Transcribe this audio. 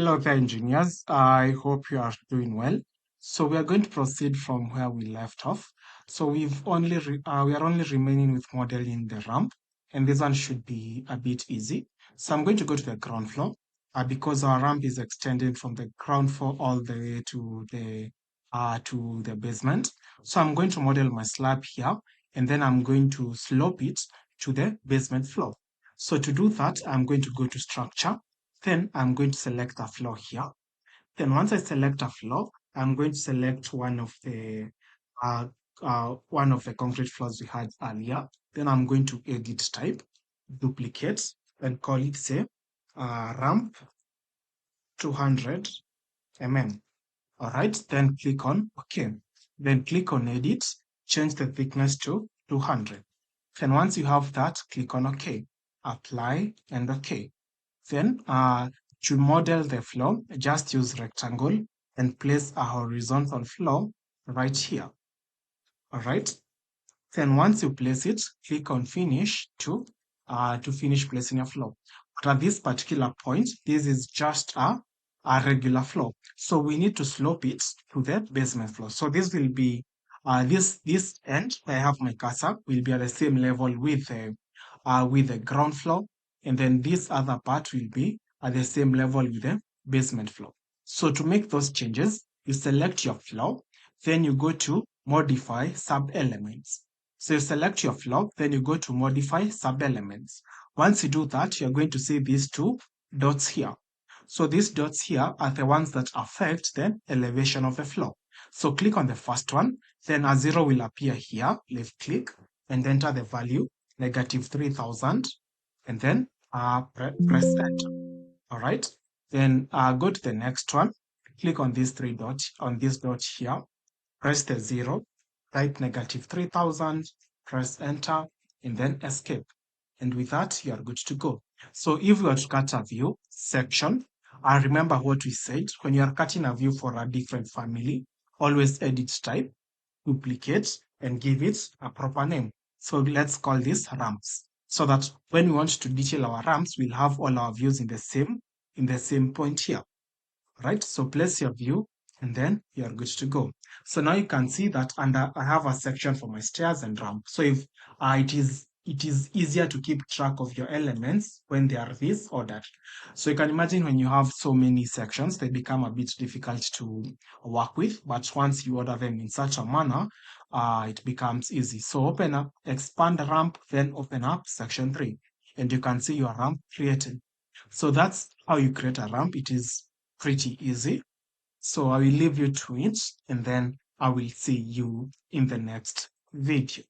Hello there, engineers. I hope you are doing well. So we are going to proceed from where we left off. So we are only remaining with modeling the ramp, and this one should be a bit easy. So I'm going to go to the ground floor because our ramp is extending from the ground floor all the way to the basement. So I'm going to model my slab here, and then I'm going to slope it to the basement floor. So to do that, I'm going to go to structure. Then I'm going to select a floor here. Then once I select a floor, I'm going to select uh, one of the concrete floors we had earlier. Then I'm going to edit type, duplicate, and call it say ramp 200 mm. All right. Then click on OK. Then click on edit, change the thickness to 200. Then once you have that, click on OK, apply and OK. Then to model the floor, just use rectangle and place a horizontal floor right here. All right. Then once you place it, click on finish to finish placing your floor. But at this particular point, this is just a regular floor. So we need to slope it to the basement floor. So this will be this end where I have my cursor will be at the same level with the ground floor, and then this other part will be at the same level with the basement floor. So to make those changes, you select your floor, then you go to modify sub-elements. So you select your floor, then you go to modify sub-elements. Once you do that, you're going to see these two dots here. So these dots here are the ones that affect the elevation of the floor. So click on the first one, then a 0 will appear here, left click, and enter the value, -3,000, and then press enter. All right. Then go to the next one, click on these three dots, on this dot here, press the 0, type -3,000, press enter, and then escape. And with that, you are good to go. So if you are to cut a view section, remember what we said. When you are cutting a view for a different family, always edit type, duplicate, and give it a proper name. So let's call this ramps. So that when we want to detail our ramps, we'll have all our views in the same point here. Right? So place your view and then you're good to go. So now you can see that under I have a section for my stairs and ramp. So if it is easier to keep track of your elements when they are this ordered. So you can imagine when you have so many sections, they become a bit difficult to work with. But once you order them in such a manner, it becomes easy. So open up, expand ramp, then open up section 3. And you can see your ramp created. So that's how you create a ramp. It is pretty easy. So I will leave you to it and then I will see you in the next video.